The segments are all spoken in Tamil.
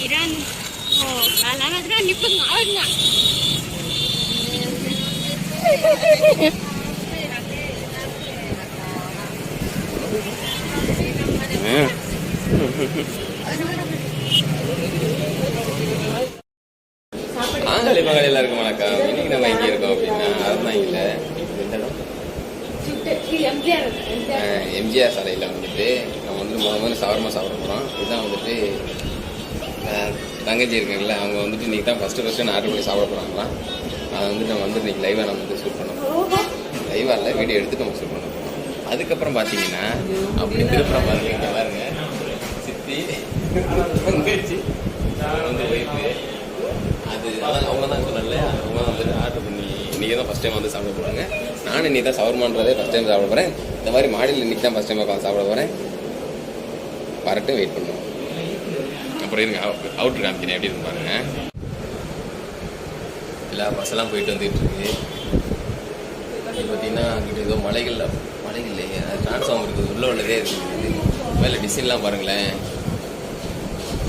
Iran. Oh, kailangan rin lipot na awad na. ஆங்கலி மகள் எல்லாருக்கும் வணக்கம். இன்னைக்கு நம்ம எங்கே இருக்கோம் அப்படின்னா அறந்தாங்கில எம்ஜிஆர் சாலையில் வந்துட்டு நம்ம வந்து முதல்ல சவர்மா சாப்பிட போகிறோம். இதுதான் வந்துட்டு தங்கச்சி இருக்குங்கள, அவங்க வந்துட்டு இன்றைக்கி தான் ஃபஸ்ட்டு நான் ஆர்டர் பண்ணி சாப்பிட போகிறாங்களாம். அதை வந்து நம்ம வந்து இன்றைக்கி லைவாக நம்ம வந்து ஷூட் பண்ண போகிறோம். லைவாக இல்லை, வீடியோ எடுத்துட்டு நம்ம ஷூட் பண்ண போகிறோம். அதுக்கப்புறம் பார்த்தீங்கன்னா அப்படி திருப்புற பாருங்க, இங்கே பாருங்க சித்தி தங்கச்சி வந்து ஒய்ஃபு. அது அதான் அவங்க தான் சொன்னல, அவங்க தான் வந்துட்டு ஆர்டர் பண்ணி இன்றைக்கி தான் ஃபஸ்ட் டைம் வந்து சாப்பிட போகிறாங்க. நானும் இன்றைக்கி தான் சவர்மான்றதே ஃபஸ்ட் டைம் சாப்பிட போகிறேன். இந்த மாதிரி மாடியில் இன்றைக்கி தான் ஃபஸ்ட் டைம் உட்காந்து சாப்பிட போகிறேன். வரட்டும், வெயிட் பண்ணுவோம். அப்புறம் இருங்க அவுட்ரு காமிக்கிறேன் எப்படி இருக்கு பாருங்க. எல்லா பஸ்ஸெல்லாம் போயிட்டு வந்துட்டு இருக்கு. இது பார்த்தீங்கன்னா அங்கிட்ட ஏதோ மலைகள் இல்லையே, டிரான்ஸ்ஃபார்மர் இருக்குது, உள்ளே உள்ளதே இருக்குது. மேலே டிசைன்லாம் பாருங்களேன்.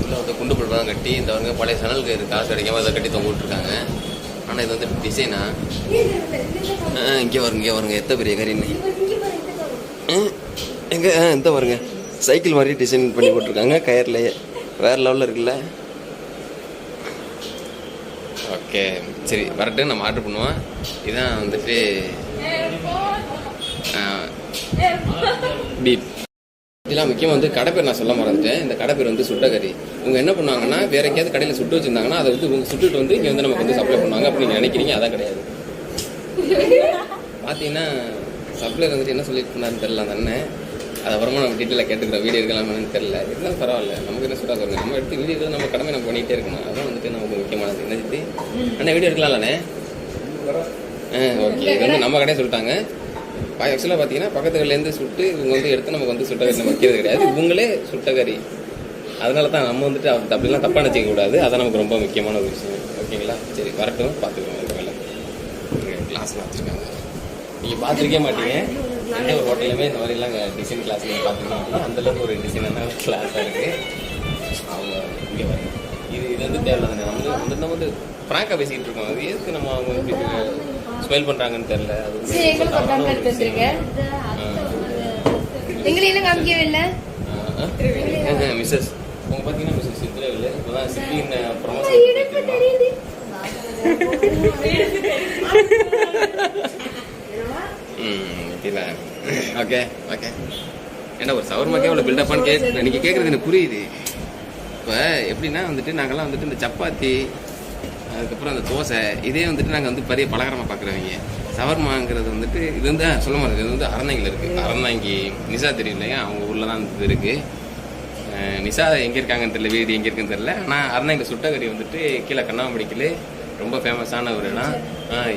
உள்ளே வந்து குண்டு பல்பு தான் கட்டி இந்த வந்து பழைய சணல் கயிறு காசு கிடைக்காம அதை கட்டி தொங்க விட்டுருக்காங்க. ஆனால் இது வந்து டிசைனா இங்கே வருங்க எத்த பெரிய கறின்னு எங்கே இந்த வருங்க சைக்கிள் மாதிரி டிசைன் பண்ணி போட்டிருக்காங்க கயர்லேயே. வேறு லெவலில் இருக்குல்ல. ஓகே சரி வரட்டும், நம்ம ஆர்டர் பண்ணுவோம். இதுதான் வந்துட்டு பீப். இதெல்லாம் முக்கியம் வந்து கடை பேர் நான் சொல்ல மறந்துட்டேன். இந்த கடை பேர் வந்து சுட்டகறி. இவங்க என்ன பண்ணுவாங்கன்னா வேற எங்கேயாவது கடையில் சுட்டு வச்சிருந்தாங்கன்னா அதை வந்து இவங்க சுட்டுட்டு வந்து இங்கே வந்து நமக்கு வந்து சப்ளை பண்ணுவாங்க. அப்படி நீங்கள் நினைக்கிறீங்க, அதான் கிடையாது. பார்த்தீங்கன்னா சப்ளையர் வந்துட்டு என்ன சொல்லிட்டு இருந்தாருன்னு தெரியல அந்த அண்ணன். அது அப்புறமா நம்ம டீட்டெயிலாக கேட்டுக்கிறோம். வீடியோ எடுக்கலாமான்னு தெரியல. இருந்தாலும் பரவாயில்ல, நமக்கு என்ன சுட்டாக வருங்க. நம்ம எடுத்து வீடியோ எடுத்து நம்ம கடமை நம்ம பண்ணிகிட்டே இருக்கணும். அதான் வந்துட்டு நமக்கு முக்கியமானது. என்ன சித்தி அண்ணா வீடியோ எடுக்கலாம்லண்ணே? ஓகே. இது வந்து நம்ம கடையை சொல்லிட்டாங்க. ஆக்சுவலாக பார்த்தீங்கன்னா பக்கத்து கடையிலேருந்து சுட்டு இவங்க வந்து எடுத்து நமக்கு வந்து சுட்டகறி நம்ம வைக்கிறது கிடையாது. இவங்களே சுட்டகறி. அதனால தான் நம்ம வந்துட்டு அப்படிலாம் தப்பாக நினச்சிக்க கூடாது. அதான் நமக்கு ரொம்ப முக்கியமான ஒரு விஷயம். ஓகேங்களா? சரி வரட்டும், பார்த்துக்கோங்க. இது வேலை கிளாஸ்லாம் வச்சுருக்காங்க. நீங்கள் பார்த்துருக்கே மாட்டீங்க. எந்த ஒரு ஹோட்டலுமே இந்த மாதிரிலாம் டிசைன் கிளாஸ் நீங்கள் பார்த்துக்கலாம் அப்படின்னா அந்தளவுக்கு ஒரு டிசைனான கிளாஸாக இருக்குது. அவங்க இங்கே வரும். இது வந்து தேவையில்லை. நம்ம வந்து ஃப்ராங்காக பேசிக்கிட்டு இருக்கோம். அது எதுக்கு நம்ம அவங்க எப்படி ஸ்மெல் பண்ணுறாங்கன்னு தெரியல. அது மிஸ்ஸஸ் உங்க பார்த்தீங்கன்னா மிஸ்ஸஸ் சித்ரேவில் இப்போ தான் சித்தின் ப்ரமோஷன். Okay okay. ஏன்னா ஒரு சவர்மாக்கே அவ்வளோ பில்டப்பான்னு நீங்கள் கேட்குறது எனக்கு புரியுது. இப்போ எப்படின்னா வந்துட்டு நாங்கள்லாம் வந்துட்டு இந்த சப்பாத்தி அதுக்கப்புறம் அந்த தோசை இதே வந்துட்டு நாங்கள் வந்து பெரிய பலகாரமாக பார்க்குறவங்க. சவர்மாங்கிறது வந்துட்டு இது வந்து சொல்ல மாட்டேங்குது. இது வந்து அறந்தாங்கில் இருக்குது. அறந்தாங்கி நிஷா தெரியும் இல்லையா, அவங்க ஊரில் தான் இது இருக்குது. நிஷா எங்கே இருக்காங்கன்னு தெரியல, வீடு எங்கே இருக்குன்னு தெரியல. ஆனால் அறந்தாங்கில் சுட்டகறி வந்துட்டு கீழே கண்ணாமடிக்கல் ரொம்ப ஃபேமஸான ஒரு இடம்.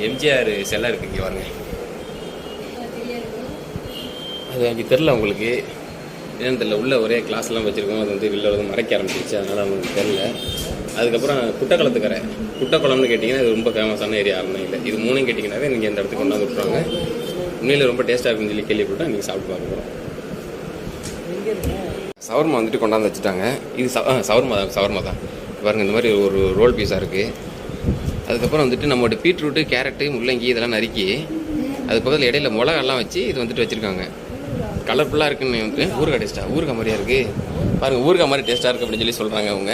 எம்ஜிஆர் செல்லை இருக்குது இங்கே வாங்க. அது அங்கே தெரில உங்களுக்கு என்னன்னு தெரியல. உள்ள ஒரே கிளாஸ்லாம் வச்சுருக்கோம். அது வந்து வெளில வந்து மறைக்க ஆரம்பிச்சிருச்சு, அதனால் அவங்களுக்கு தெரில. அதுக்கப்புறம் குட்டக்குளத்துக்கரை குட்டக்குளம்னு கேட்டிங்கன்னா இது ரொம்ப ஃபேமஸான ஏரியா அறந்தாங்கில. இது மூணையும் கேட்டிங்கன்னாவே நீங்கள் இந்த இடத்துக்கு கொண்டாந்து விட்டுருவாங்க. உண்மையில் ரொம்ப டேஸ்ட்டாக இருக்குன்னு சொல்லி கேள்விப்பட்டால் நீங்கள் சாப்பிட்டு பார்க்க போகிறோம். சவர்மா வந்துட்டு கொண்டாந்து வச்சுட்டாங்க. இது சவர்மா தான் பாருங்கள். இந்த மாதிரி ஒரு ரோல் பீஸாக இருக்குது. அதுக்கப்புறம் வந்துட்டு நம்மளோட பீட்ரூட்டு கேரட்டு முள்ளங்கி இதெல்லாம் நறுக்கி அது பக்கத்தில் இடையில மிளகாலாம் வச்சு இது வந்துட்டு வச்சுருக்காங்க. கலர்ஃபுல்லாக இருக்குன்னு வந்து ஊறுகாய் டேஸ்ட்டாக ஊறுகாய் மாதிரியா இருக்குது பாருங்கள். ஊறுகாய் மாதிரி டேஸ்ட்டாக இருக்குது அப்படின்னு சொல்லி சொல்கிறாங்க அவங்க.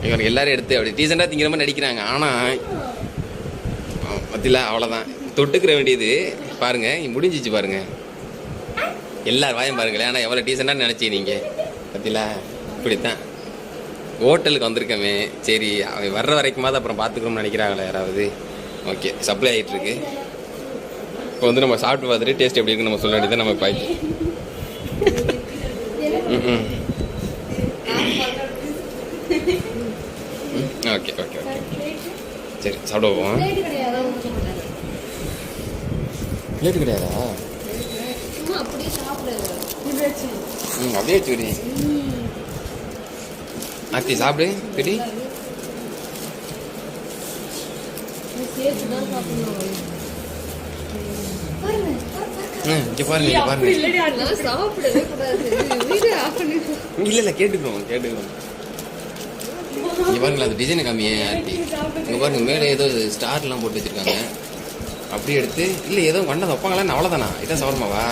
இவங்க எல்லோரும் எடுத்து அப்படி டீசெண்டாக திங்கிற மாதிரி நடிக்கிறாங்க. ஆனால் பத்தில அவ்வளோதான் தொட்டுக்கிற வேண்டியது பாருங்கள். முடிஞ்சிச்சு பாருங்கள். எல்லார் வாயும் பாருங்களேன். ஆனால் எவ்வளோ டீசெண்டாக நினச்சி நீங்கள் பத்தில இப்படித்தான் ஹோட்டலுக்கு வந்திருக்கமே. சரி அவங்க வர்ற வரைக்குமாவது அப்புறம் பார்த்துக்கணும்னு நினைக்கிறாங்களே யாராவது. ஓகே சப்ளை ஆகிட்டுருக்கு. இப்போ வந்து நம்ம சாப்பிட்டு பார்த்துட்டு டேஸ்ட் எப்படி இருக்குன்னு நம்ம சொல்ல வேண்டியதான் நம்ம பாய்க்கு. ஓகே ஓகே ஓகே சரி சாப்பிடுவோம். பிளேட்டு கிடையாதா? அப்படியே வச்சுக்கிடி ஆத்தி சாப்பிடு பிடி. இங்க பாருங்க இங்க பாருங்க. இல்லை கேட்டுக்கோங்க. இங்கே பாருங்களா அந்த டிசைனை காமியே ஆர்த்தி. இங்கே பாருங்க மேலே ஏதோ ஸ்டார்லாம் போட்டு வச்சுருக்காங்க. அப்படி எடுத்து இல்லை ஏதோ வண்டை வைப்பாங்களா அவ்வளோதானா? இதான் சவர்மாவா?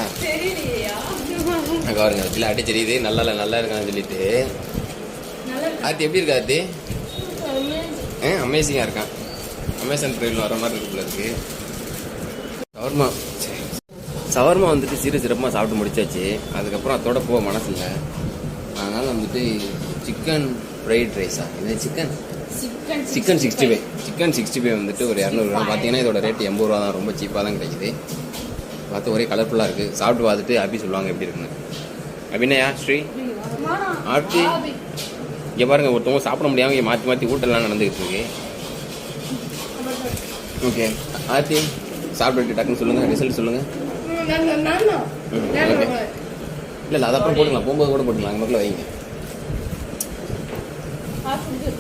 அங்கே பாருங்க இல்லை அடி தெரியுது நல்லா இல்லை நல்லா இருக்கான்னு சொல்லிட்டு. ஆர்த்தி எப்படி இருக்கா ஆர்த்தி? அமேசிங்காக இருக்கான். அமேசான் ட்ரெயினில் வர மாதிரி இருக்குள்ள இருக்கு. சவர்மா வந்துட்டு சிறப்பாக சாப்பிட்டு முடிச்சாச்சு. அதுக்கப்புறம் அதோட போக மனசு இல்லை. அதனால் வந்துட்டு சிக்கன் ஃப்ரைட் ரைஸா இது சிக்கன் 65. சிக்கன் 65 வந்துட்டு ஒரு 200 கிராம். பார்த்தீங்கன்னா இதோட ரேட் 80 ரூபா தான். ரொம்ப சீப்பாக தான் கிடைக்குது. பார்த்து ஒரே கலர்ஃபுல்லாக இருக்குது. சாப்பிட்டு பார்த்துட்டு அப்படி சொல்லுவாங்க எப்படி இருக்குன்னு. அபிநயா ஸ்ரீ ஆர்த்தி இங்கே பாருங்கள் ஒருத்தவங்க சாப்பிட முடியாமல் இங்கே மாற்றி ஊட்டெல்லாம் நடந்துக்கிட்டு இருக்கு. ஓகே ஆர்த்தி சாப்பிட்டு டக்குன்னு சொல்லுங்கள், ரிசல்ட் சொல்லுங்கள். ஓகே இல்லை அதை அப்புறம் போட்டுக்கலாம், போகும்போது கூட போட்டுக்கலாம். அங்கே மக்கள் வைங்க,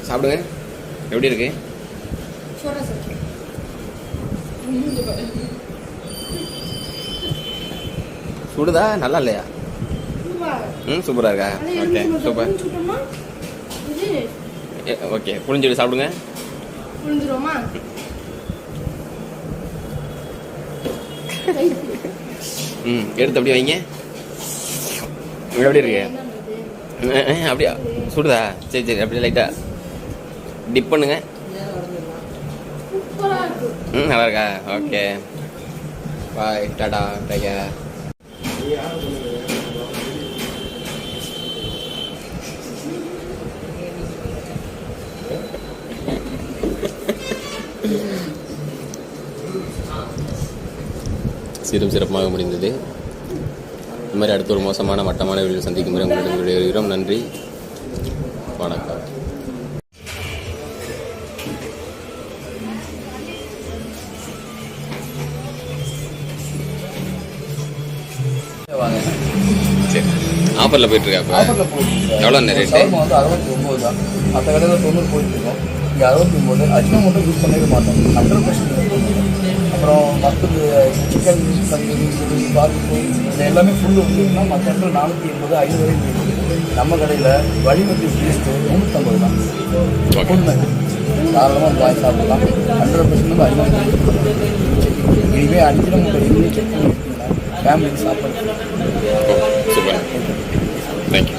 சாப்பிடுங்க. எப்படி இருக்கு? சுடுதா? நல்லா இல்லையா? சூப்பராக இருக்கா? Okay super. ஓகே புளிஞ்சிட்டு சாப்பிடுங்க. எடுத்து அப்படியே வைங்க. எப்படி இருக்கு? அப்படியா சுடுதா? சரி அப்படியே லைட்டாக டிப் பண்ணுங்க. நல்லா இருக்கா? Okay bye Tata take care. சிறப்பாக முடிந்தது. இந்த மாதிரி அடுத்த ஒரு மோசமான மட்டமான வீடியோ சந்திக்கும் முறை உங்களிடம் விடைபெறுகிறோம். நன்றி, வணக்கம். சரி ஆஃபரில் போயிட்டுருக்கா? எவ்வளோ ரேட்டு? வந்து 69 தான். மற்ற கடையில் 90 போயிட்டுருக்கோம். இங்கே 69. அஜினோ மட்டும் யூஸ் பண்ணிக்க மாட்டோம். 100%. அப்புறம் மற்றது சிக்கன் தந்தூரி பார்பிக்யூ இது எல்லாமே ஃபுல்லு வந்துன்னா மற்ற இடத்துல 480 500 வரைக்கும் இருக்குது. நம்ம கடையில் வழிமட்டி டேஸ்ட்டு 350 தான். உண்மை தாராளமாக வாங்கி சாப்பிடலாம். 100% அஜினோ. இனிமேல் அடிக்கிற முட்டை இனிமேல் செக் பண்ணி ஃபேமிலிக்கு சாப்பிட்றது. Super, thank you.